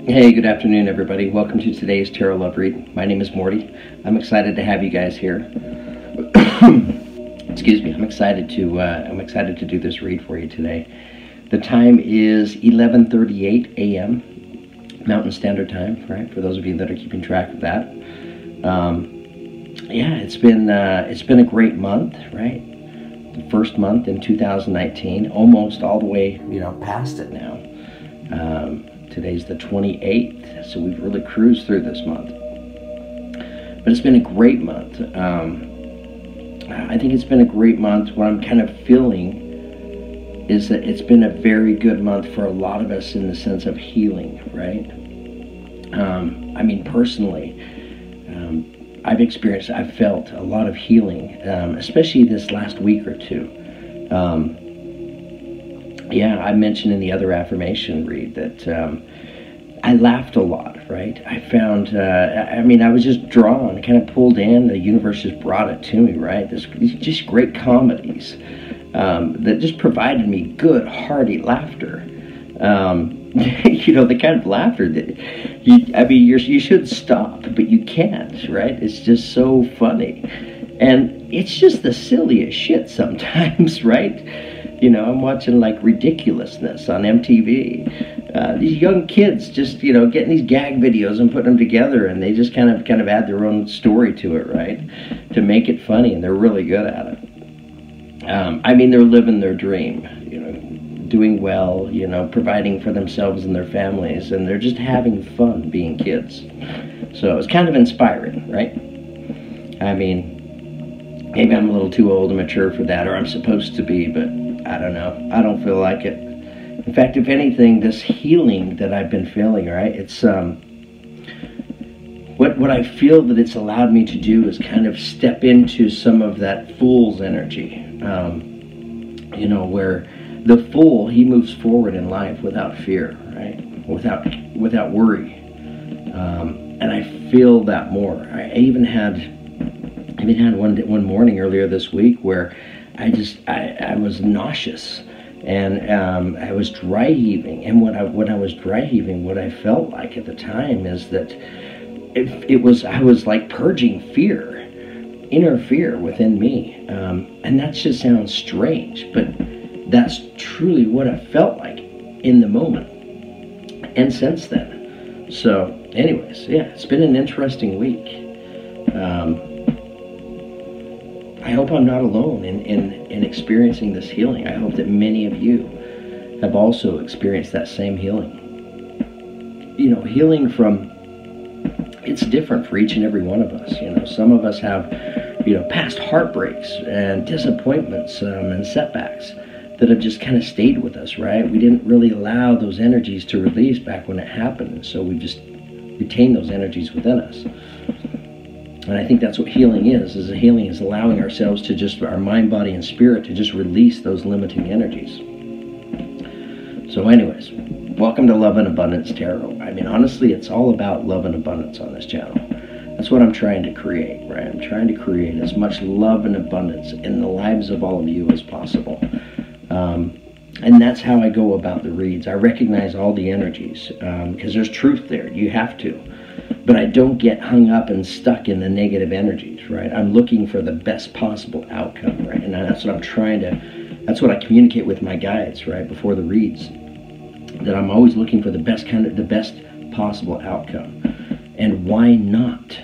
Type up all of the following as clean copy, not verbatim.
Hey, good afternoon, everybody. Welcome to today's Tarot Love Read. My name is Morty. I'm excited to have you guys here. Excuse me. I'm excited to do this read for you today. The time is 11:38 a.m. Mountain Standard Time, right? For those of you that are keeping track of that. Yeah, it's been a great month, right? The first month in 2019, almost all the way, past it now. Today's the 28th, so we've really cruised through this month. But it's been a great month. I think it's been a great month. What I'm kind of feeling is that it's been a very good month for a lot of us in the sense of healing, right? I mean, personally, I've felt a lot of healing, especially this last week or two. Yeah, I mentioned in the other affirmation read that I laughed a lot, right? I found, I was just drawn, kind of pulled in. The universe just brought it to me, right? These just great comedies that just provided me good, hearty laughter. The kind of laughter that, you should stop, but you can't, right? It's just so funny. And it's just the silliest shit sometimes, right? I'm watching like ridiculousness on MTV. These young kids just, getting these gag videos and putting them together, and they just kind of add their own story to it, right? To make it funny, and they're really good at it. They're living their dream, doing well, providing for themselves and their families, and they're just having fun being kids. So it's kind of inspiring, right? Maybe I'm a little too old and mature for that, or I'm supposed to be, but I don't know. I don't feel like it. In fact, if anything, this healing that I've been feeling, right, it's what I feel that it's allowed me to do is kind of step into some of that fool's energy, where the fool, he moves forward in life without fear, right, without worry, and I feel that more. I even had one morning earlier this week where I was nauseous, and I was dry heaving. And when I was dry heaving, what I felt like at the time is that I was like purging fear, inner fear within me. And that just sounds strange, but that's truly what I felt like in the moment, and since then. So, anyways, yeah, it's been an interesting week. I hope I'm not alone in experiencing this healing. I hope that many of you have also experienced that same healing. Healing from, it's different for each and every one of us. Some of us have, past heartbreaks and disappointments and setbacks that have just kind of stayed with us, right? We didn't really allow those energies to release back when it happened, and so we just retain those energies within us. And I think that's what healing is healing is allowing ourselves to just, our mind, body, and spirit, to just release those limiting energies. So anyways, welcome to Love and Abundance Tarot. Honestly, it's all about love and abundance on this channel. That's what I'm trying to create, right? I'm trying to create as much love and abundance in the lives of all of you as possible. And that's how I go about the reads. I recognize all the energies, because there's truth there. You have to. But I don't get hung up and stuck in the negative energies, right? I'm looking for the best possible outcome, right? And that's what that's what I communicate with my guides, right, before the reads. That I'm always looking for the best possible outcome. And why not?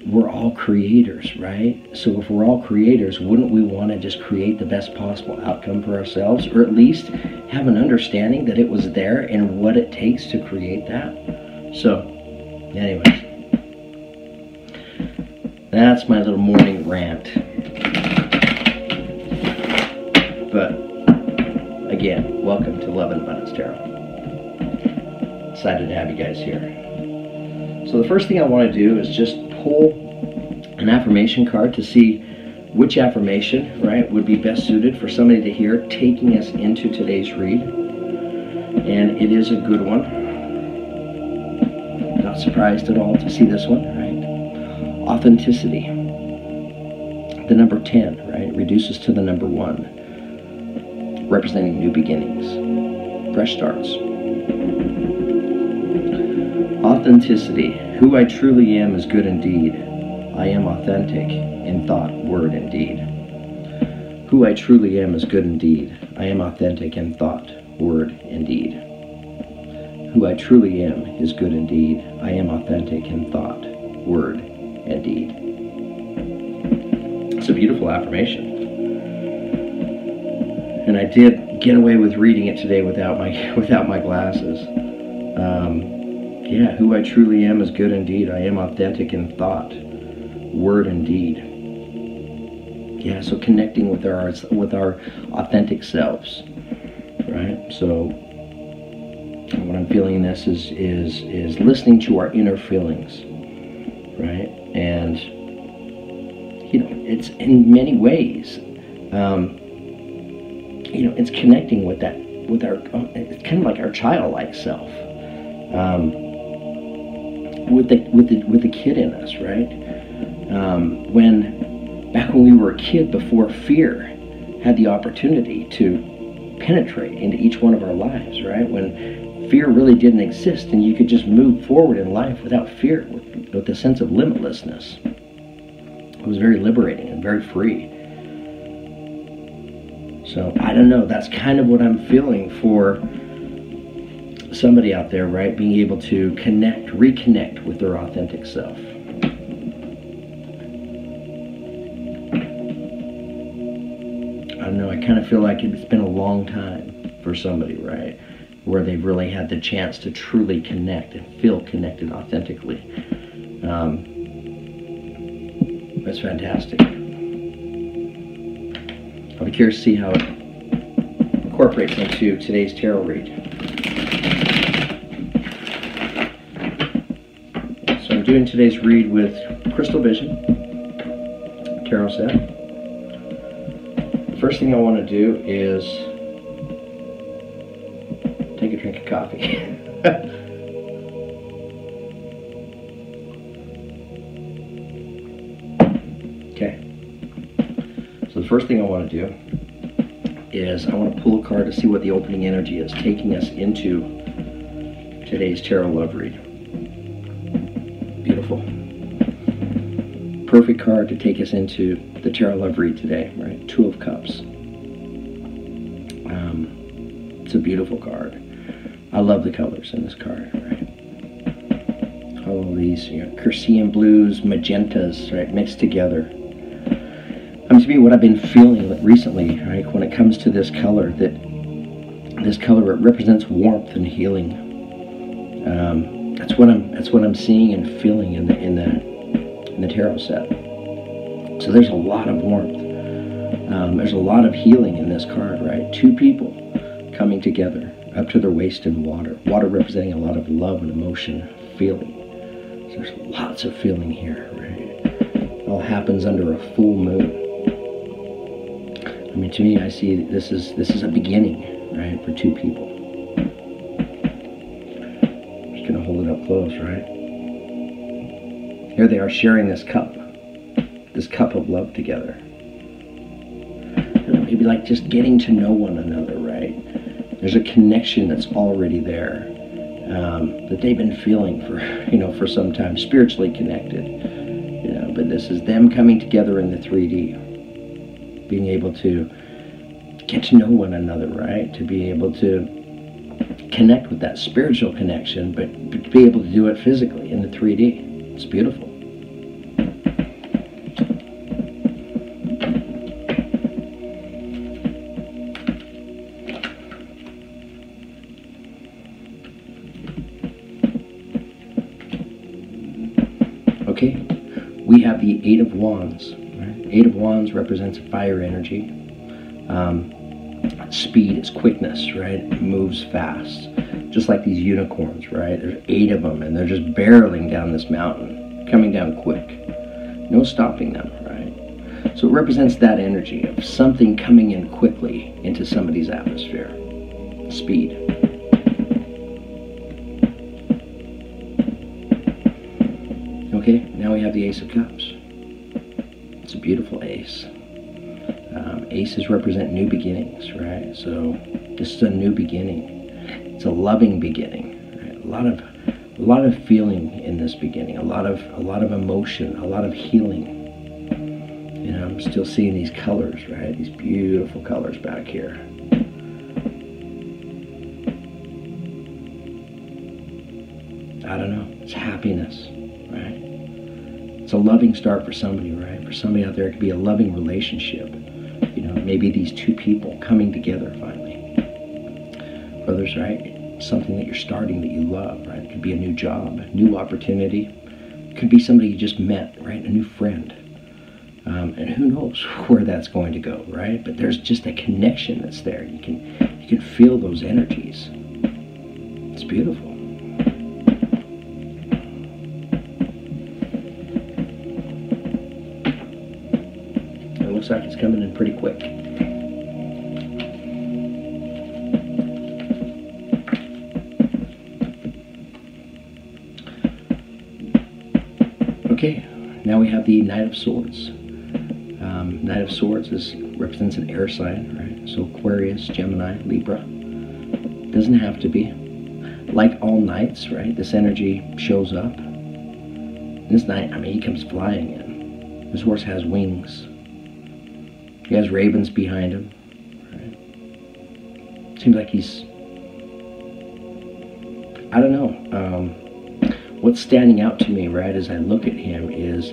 We're all creators, right? So if we're all creators, wouldn't we want to just create the best possible outcome for ourselves, or at least have an understanding that it was there and what it takes to create that? So, anyways, that's my little morning rant. But again, welcome to Love and Abundance Tarot. Excited to have you guys here. So the first thing I want to do is just pull an affirmation card to see which affirmation, right, would be best suited for somebody to hear, taking us into today's read. And it is a good one. Not surprised at all to see this one, right? Authenticity. The number 10, right, reduces to the number 1, representing new beginnings, fresh starts. Authenticity. Who I truly am is good indeed. I am authentic in thought, word, and deed. Who I truly am is good indeed. I am authentic in thought, word, and deed. Who I truly am is good indeed. I am authentic in thought, word, and deed. It's a beautiful affirmation. And I did get away with reading it today without my glasses. Yeah, who I truly am is good indeed. I am authentic in thought, word, and deed. Yeah, so connecting with our authentic selves, right? So what I'm feeling in this is listening to our inner feelings, right? And it's in many ways, it's connecting with our, it's kind of like our childlike self, with the kid in us, right? Back when we were a kid, before fear had the opportunity to penetrate into each one of our lives, right? When fear really didn't exist and you could just move forward in life without fear, with a sense of limitlessness. It was very liberating and very free. So, I don't know, that's kind of what I'm feeling for somebody out there, right? Being able to reconnect with their authentic self. I don't know, I kind of feel like it's been a long time for somebody, right? Where they've really had the chance to truly connect and feel connected authentically. That's fantastic. I'll be curious to see how it incorporates into today's tarot read. So I'm doing today's read with Crystal Vision tarot set. The first thing I want to do is take a drink of coffee. Okay. So the first thing I want to do is I want to pull a card to see what the opening energy is, taking us into today's tarot love read. Beautiful. Perfect card to take us into the tarot love read today, right? Two of Cups. It's a beautiful card. I love the colors in this card, right? All of these, Cursian blues, magentas, right, mixed together. To me, what I've been feeling recently, right, when it comes to this color, it represents warmth and healing. That's what I'm seeing and feeling in the tarot set. So there's a lot of warmth. There's a lot of healing in this card, right? Two people coming together up to their waist in water. Water representing a lot of love and emotion, feeling. So there's lots of feeling here, right? It all happens under a full moon. To me, I see this is a beginning, right, for two people. I'm just gonna hold it up close, right? Here they are sharing this cup of love together. Maybe like just getting to know one another, right? There's a connection that's already there, that they've been feeling for some time, spiritually connected, but this is them coming together in the 3D. Being able to get to know one another, right? To be able to connect with that spiritual connection, but to be able to do it physically in the 3D. It's beautiful. Okay, we have the Eight of Wands. Eight of Wands represents fire energy. Speed, it's quickness, right? It moves fast. Just like these unicorns, right? There's 8 of them, and they're just barreling down this mountain, coming down quick. No stopping them, right? So it represents that energy of something coming in quickly into somebody's atmosphere. Speed. Okay, now we have the Ace of Cups. It's a beautiful ace. Aces represent new beginnings, right? So this is a new beginning. It's a loving beginning, right? A A lot of feeling in this beginning, a lot of emotion, a lot of healing. You know, I'm still seeing these colors, right? These beautiful colors back here. I don't know. It's happiness, right? It's a loving start for somebody, right? For somebody out there, it could be a loving relationship. You know, maybe these two people coming together finally. For others, right? Something that you're starting that you love, right? It could be a new job, a new opportunity. It could be somebody you just met, right? A new friend. And who knows where that's going to go, right? But there's just a connection that's there. You can feel those energies. It's beautiful. It looks like it's coming in pretty quick. Okay, now we have the Knight of Swords. Knight of Swords represents an air sign, right? So Aquarius, Gemini, Libra. Doesn't have to be. Like all knights, right? This energy shows up. This knight, I mean, he comes flying in. This horse has wings. He has ravens behind him, right? Seems like he's, I don't know. What's standing out to me, right, as I look at him is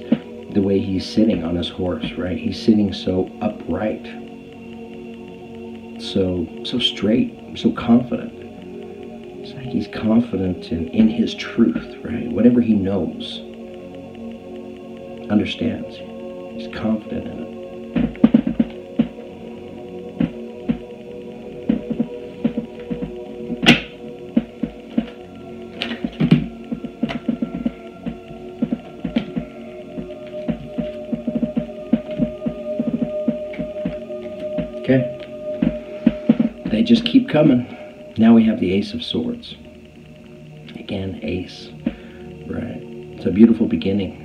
the way he's sitting on his horse, right? He's sitting so upright, so straight, so confident. It's like he's confident in his truth, right? Whatever he knows, understands. He's confident in it. Okay, they just keep coming. Now we have the Ace of Swords. Again, Ace, right? It's a beautiful beginning.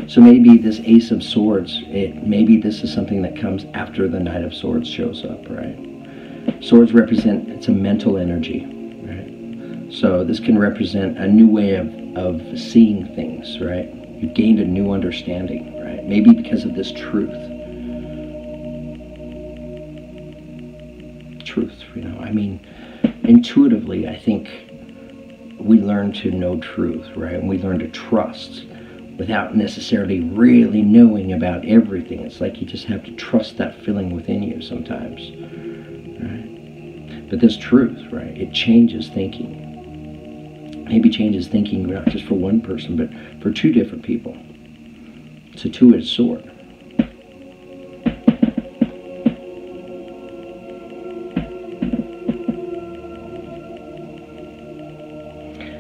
So maybe this Ace of Swords, maybe this is something that comes after the Knight of Swords shows up, right? Swords represent, it's a mental energy, right? So this can represent a new way of seeing things, right? You've gained a new understanding, right? Maybe because of this truth. You know, I mean, intuitively, I think we learn to know truth, right? And we learn to trust without necessarily really knowing about everything. It's like you just have to trust that feeling within you sometimes, right? But this truth, right, it changes thinking. Maybe changes thinking not just for one person, but for two different people. It's a two-edged sword.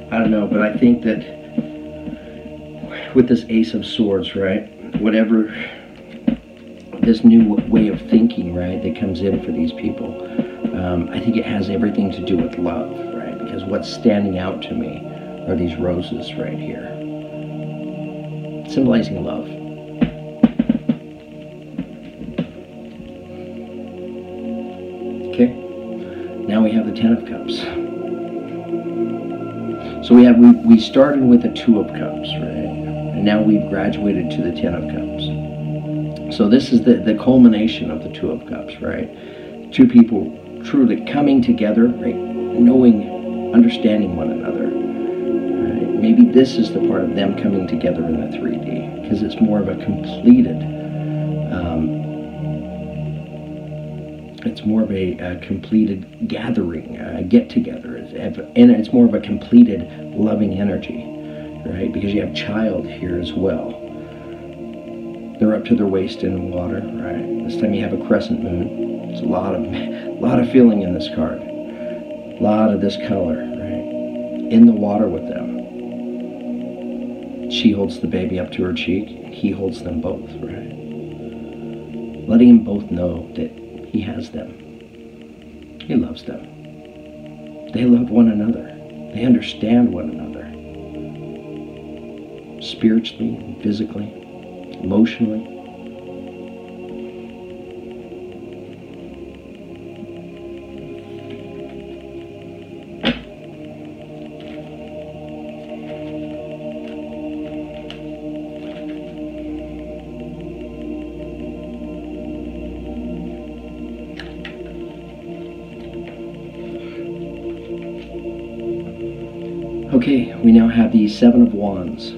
I don't know, but I think that with this Ace of Swords, right, whatever this new way of thinking, right, that comes in for these people, I think it has everything to do with love, right, because what's standing out to me are these roses right here, symbolizing love. Okay, now we have the Ten of Cups. So we started with the Two of Cups, right? And now we've graduated to the Ten of Cups. So this is the culmination of the Two of Cups, right? Two people truly coming together, right? Knowing, understanding one another. Right? Maybe this is the part of them coming together in the 3D, because it's more of a completed, it's more of a completed gathering, get-together, and it's more of a completed loving energy, right? Because you have child here as well. They're up to their waist in water, right? This time you have a crescent moon. It's a lot of feeling in this card. A lot of this color, right? In the water with them. She holds the baby up to her cheek, and he holds them both, right? Letting them both know that he has them. He loves them. They love one another. They understand one another. Spiritually, physically, emotionally. Okay, we now have the Seven of Wands.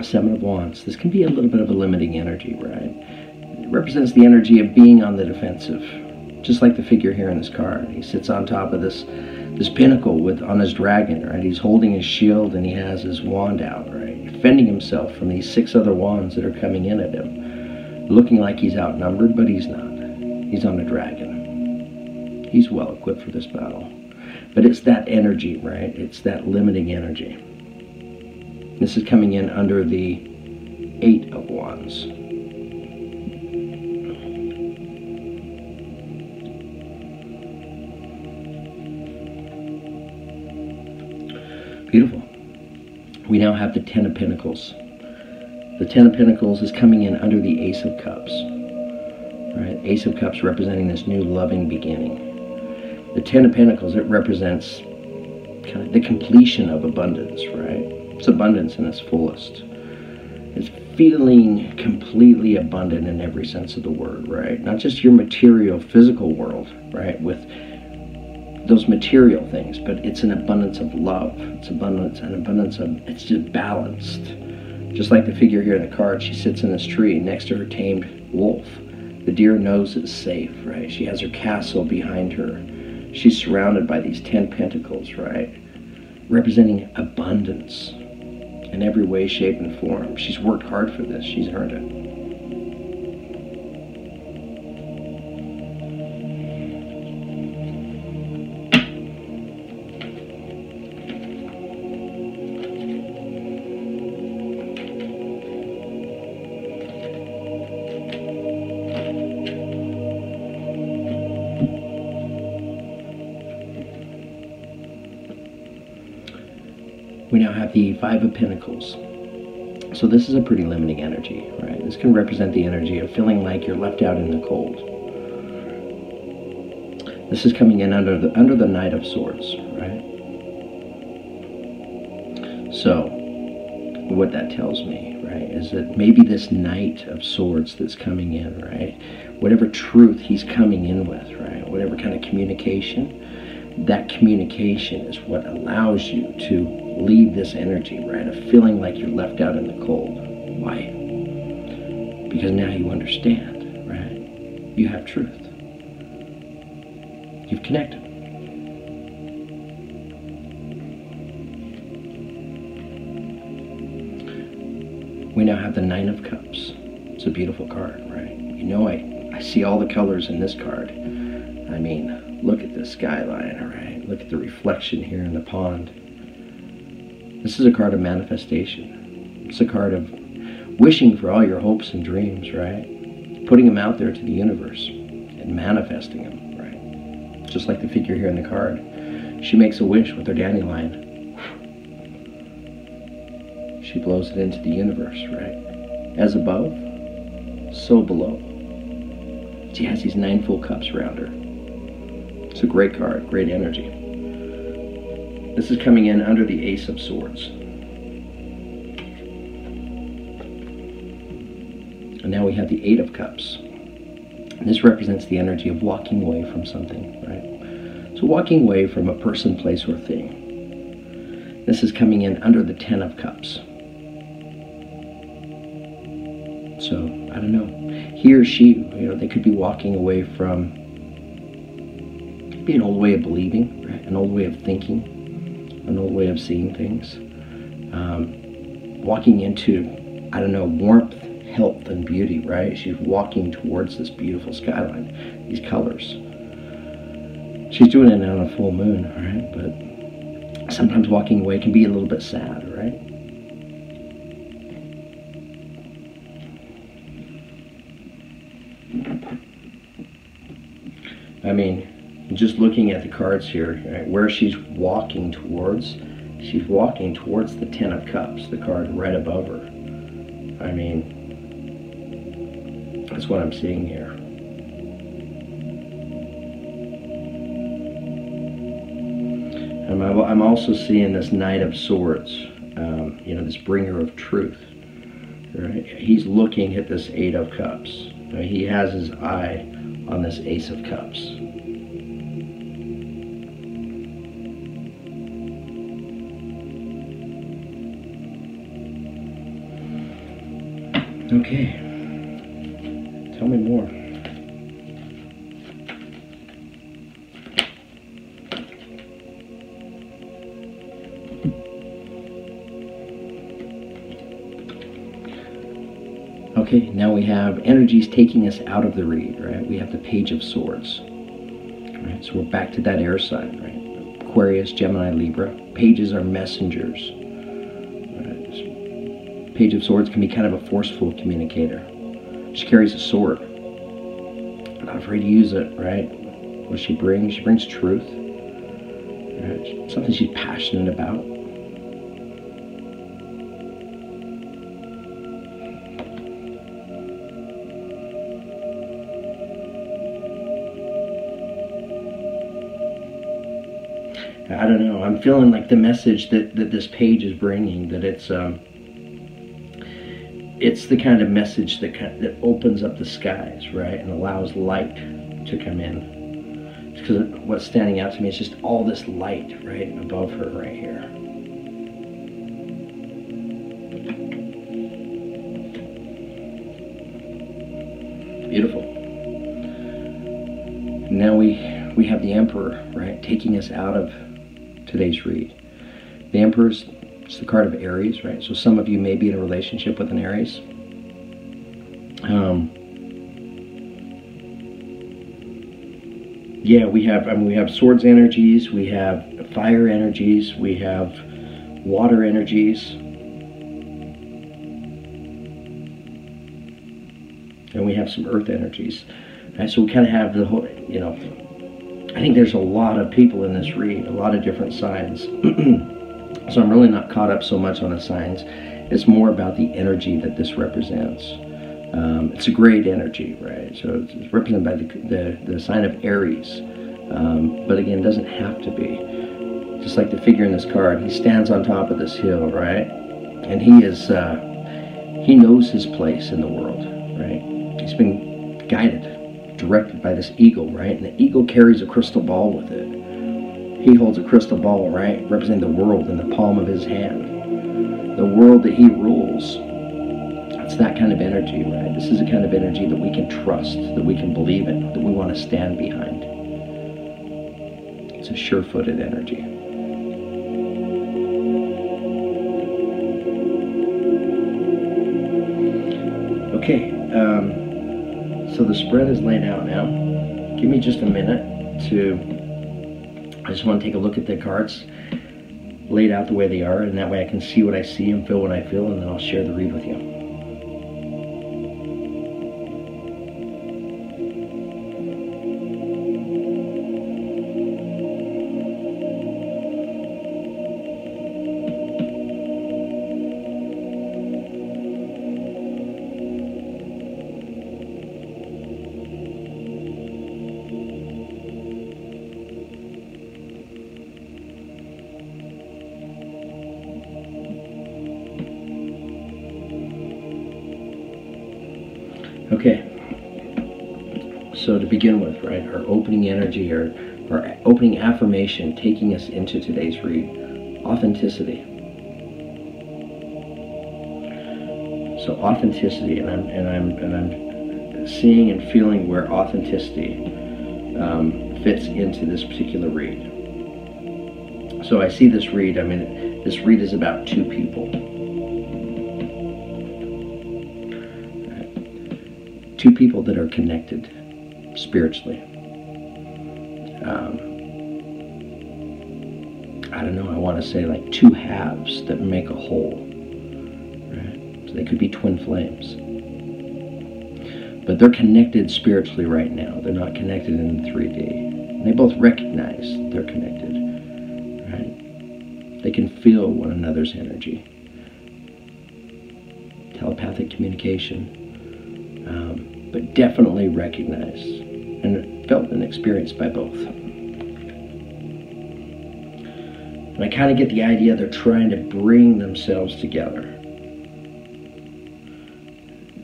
Seven of Wands. This can be a little bit of a limiting energy, right? It represents the energy of being on the defensive, just like the figure here in this card. He sits on top of this pinnacle on his dragon, right? He's holding his shield and he has his wand out, right? Defending himself from these 6 other wands that are coming in at him, looking like he's outnumbered, but he's not. He's on a dragon. He's well equipped for this battle. But it's that energy, right? It's that limiting energy. This is coming in under the 8 of Wands. Beautiful. We now have the 10 of Pentacles. The 10 of Pentacles is coming in under the Ace of Cups. Right? Ace of Cups representing this new loving beginning. The 10 of Pentacles, it represents kind of the completion of abundance, right? It's abundance in its fullest. It's feeling completely abundant in every sense of the word, right? Not just your material, physical world, right? With those material things, but it's an abundance of love. It's an abundance of, it's just balanced. Just like the figure here in the card, she sits in this tree next to her tamed wolf. The deer knows it's safe, right? She has her castle behind her. She's surrounded by these 10 pentacles, right? Representing abundance in every way, shape, and form. She's worked hard for this. She's earned it. We now have the 5 of Pentacles. So this is a pretty limiting energy, right? This can represent the energy of feeling like you're left out in the cold. This is coming in under the Knight of Swords, right? So what that tells me, right, is that maybe this Knight of Swords that's coming in, right, whatever truth he's coming in with, right, whatever kind of communication, that communication is what allows you to leave this energy, right, of feeling like you're left out in the cold. Why? Because now you understand, right? You have truth. You've connected. We now have the 9 of Cups. It's a beautiful card, right? You know, I see all the colors in this card. I mean, look at the skyline, all right? Look at the reflection here in the pond. This is a card of manifestation. It's a card of wishing for all your hopes and dreams, right? Putting them out there to the universe and manifesting them, right? Just like the figure here in the card. She makes a wish with her dandelion. She blows it into the universe, right? As above, so below. She has these 9 full cups around her. It's a great card, great energy. This is coming in under the Ace of Swords. And now we have the 8 of Cups. And this represents the energy of walking away from something, right? So walking away from a person, place, or thing. This is coming in under the 10 of Cups. So, I don't know. He or she, you know, they could be walking away from maybe an old way of believing, right? An old way of thinking. An old way of seeing things. Walking into, I don't know, warmth, health, and beauty, right? She's walking towards this beautiful skyline, these colors. She's doing it on a full moon, right? But sometimes walking away can be a little bit sad, right? I mean, just looking at the cards here, right, where she's walking towards the 10 of Cups, the card right above her. I mean, that's what I'm seeing here. I'm also seeing this Knight of Swords, you know, this bringer of truth. Right? He's looking at this 8 of Cups. He has his eye on this Ace of Cups. Okay, tell me more. Okay, now we have energies taking us out of the read, right? We have the Page of Swords. Right, so we're back to that air sign, right? Aquarius, Gemini, Libra. Pages are messengers. Right? So Page of Swords can be kind of a forceful communicator. She carries a sword. Not afraid to use it, right? What does she bring? She brings truth. Right? Something she's passionate about. I don't know. I'm feeling like the message that this page is bringing, that it's the kind of message that opens up the skies, right, and allows light to come in. Because what's standing out to me is just all this light right above her right here. Beautiful. Now we have the Emperor, right, taking us out of today's read. The Emperor's it's the card of Aries, right? So some of you may be in a relationship with an Aries. Yeah, we have swords energies, we have fire energies, we have water energies, and we have some earth energies. Right? So we kind of have the whole, you know, I think there's a lot of people in this read, a lot of different signs. So I'm really not caught up so much on the signs. It's more about the energy that this represents. It's a great energy, right? So it's represented by the sign of Aries. But again, it doesn't have to be. Just like the figure in this card, he stands on top of this hill, right? And he knows his place in the world, right? He's been guided, directed by this eagle, right? And the eagle carries a crystal ball with it. He holds a crystal ball, right, representing the world in the palm of his hand. The world that he rules. It's that kind of energy, right? This is the kind of energy that we can trust, that we can believe in, that we want to stand behind. It's a sure-footed energy. Okay, so the spread is laid out now. Give me just a minute I just want to take a look at the cards laid out the way they are, and that way I can see what I see and feel what I feel, and then I'll share the read with you. Okay, so to begin with, right, our opening energy, our opening affirmation taking us into today's read, authenticity. So authenticity, and I'm seeing and feeling where authenticity fits into this particular read. So I see this read, this read is about two people. Two people that are connected spiritually. I don't know, I want to say like two halves that make a whole. Right? So they could be twin flames. But they're connected spiritually right now. They're not connected in 3D. And they both recognize they're connected. Right? They can feel one another's energy. Telepathic communication. But definitely recognized and felt and experienced by both. And I kind of get the idea they're trying to bring themselves together.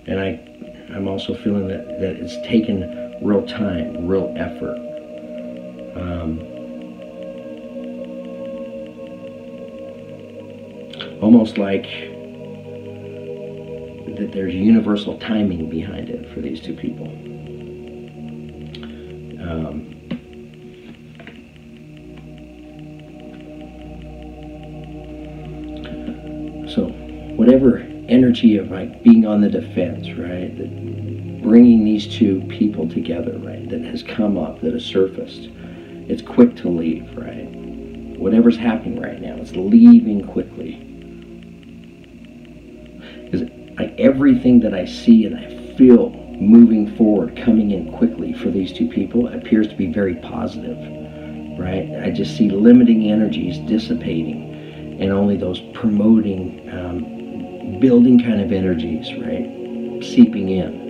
And I'm also feeling that it's taken real time, real effort. Almost like that there's universal timing behind it for these two people. So whatever energy of like being on the defense, right, that bringing these two people together, right, that has come up, that has surfaced, it's quick to leave, right? Whatever's happening right now, it's leaving quickly. Because everything that I see and I feel moving forward, coming in quickly for these two people, appears to be very positive, right? I just see limiting energies dissipating, and only those promoting, building kind of energies, right, seeping in.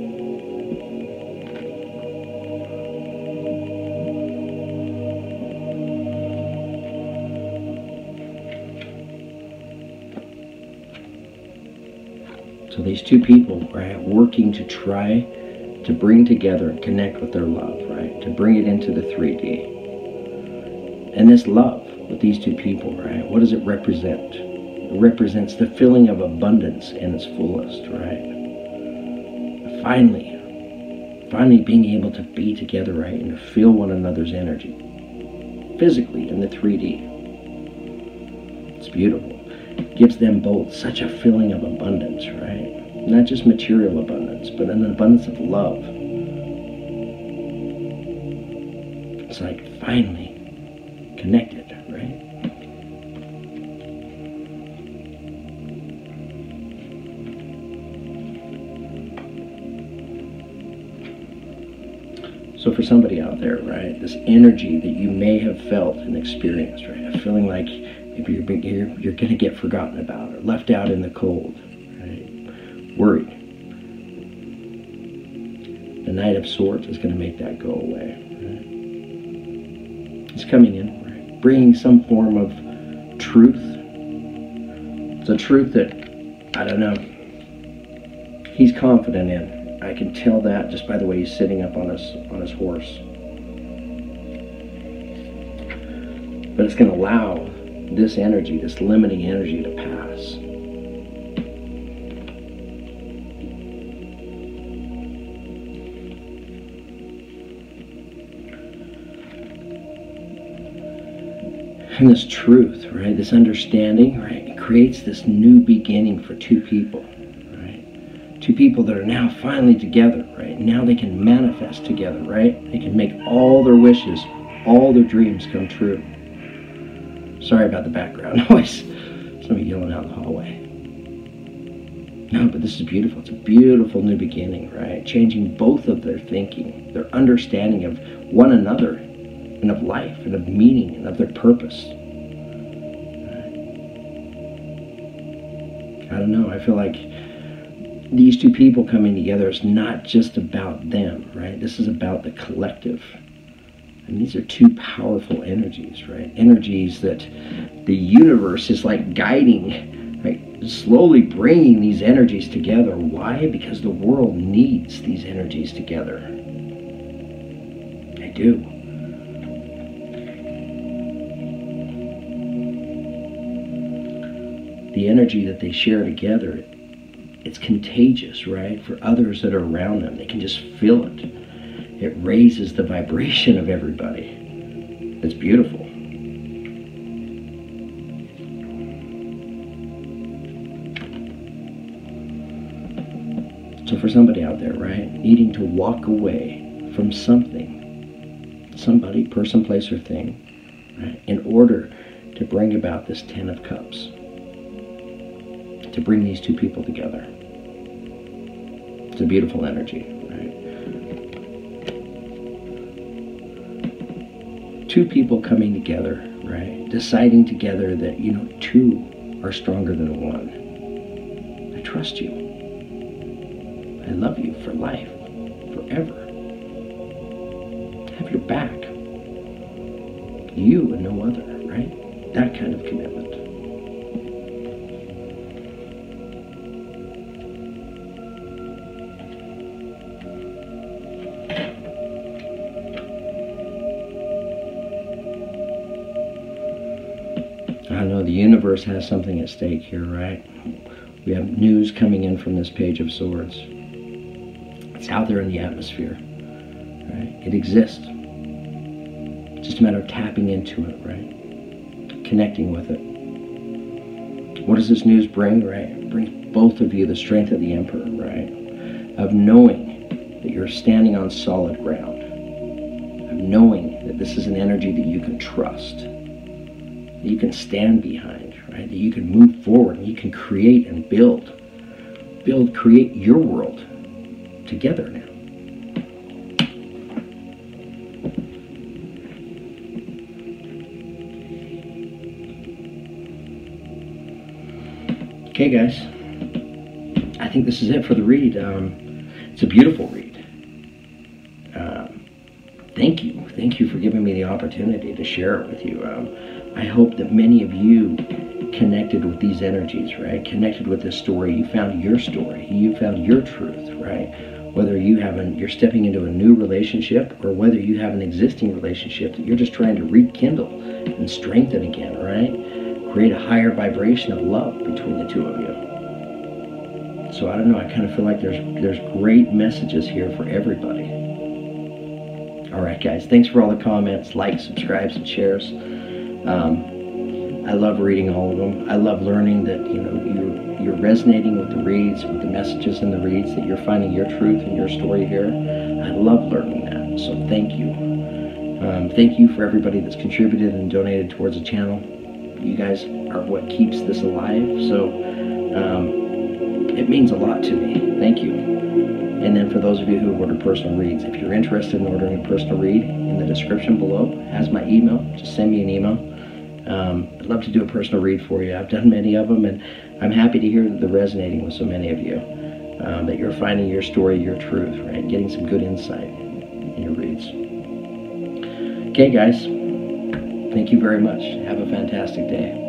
So these two people are working to try to bring together and connect with their love, right? To bring it into the 3D. And this love with these two people, right? What does it represent? It represents the feeling of abundance in its fullest, right? Finally being able to be together, right? And to feel one another's energy. Physically in the 3D. It's beautiful. Gives them both such a feeling of abundance, right? Not just material abundance, but an abundance of love. It's like finally connected, right? So for somebody out there, right, this energy that you may have felt and experienced, right, a feeling like maybe you're going to get forgotten about or left out in the cold, right? Worried. The Knight of Swords is going to make that go away. Right? It's coming in, right? Bringing some form of truth. It's a truth that, I don't know, he's confident in. I can tell that just by the way he's sitting up on his horse. But it's going to allow this energy, this limiting energy, to pass. And this truth, right, this understanding, right, it creates this new beginning for two people, right? Two people that are now finally together, right? Now they can manifest together, right? They can make all their wishes, all their dreams come true. Sorry about the background noise. Somebody yelling out in the hallway. No, but this is beautiful. It's a beautiful new beginning, right? Changing both of their thinking, their understanding of one another, and of life, and of meaning, and of their purpose. I don't know. I feel like these two people coming together is not just about them, right? This is about the collective. And these are two powerful energies, right? Energies that the universe is like guiding, right? Slowly bringing these energies together. Why? Because the world needs these energies together. They do. The energy that they share together, it's contagious, right? For others that are around them, they can just feel it. It raises the vibration of everybody. It's beautiful. So for somebody out there, right, needing to walk away from something, somebody, person, place, or thing, right, in order to bring about this 10 of Cups, to bring these two people together. It's a beautiful energy, right? Two people coming together, right? Deciding together that, you know, two are stronger than one. I trust you. I love you for life, forever. I have your back. You and no other, right? That kind of commitment. I know the universe has something at stake here, right? We have news coming in from this Page of Swords. It's out there in the atmosphere. Right? It exists. It's just a matter of tapping into it, right? Connecting with it. What does this news bring, right? It brings both of you the strength of the Emperor, right? Of knowing that you're standing on solid ground. Of knowing that this is an energy that you can trust. That you can stand behind, right? That you can move forward and you can create and build. Create your world together now. Okay, guys, I think this is it for the read. It's a beautiful read. Thank you for giving me the opportunity to share it with you. I hope that many of you connected with these energies, right? Connected with this story. You found your story. You found your truth, right? Whether you're stepping into a new relationship, or whether you have an existing relationship that you're just trying to rekindle and strengthen again, right? Create a higher vibration of love between the two of you. So I don't know, I kind of feel like there's great messages here for everybody. All right, guys, thanks for all the comments, likes, subscribes, and shares. I love reading all of them. I love learning that you're resonating with the reads, with the messages in the reads, that you're finding your truth and your story here. I love learning that, so thank you. Thank you for everybody that's contributed and donated towards the channel. You guys are what keeps this alive, so it means a lot to me. Thank you. And then for those of you who have ordered personal reads, if you're interested in ordering a personal read, in the description below has my email. Just send me an email. I'd love to do a personal read for you. I've done many of them, and I'm happy to hear that they're resonating with so many of you. That you're finding your story, your truth, right? Getting some good insight in your reads. Okay, guys. Thank you very much. Have a fantastic day.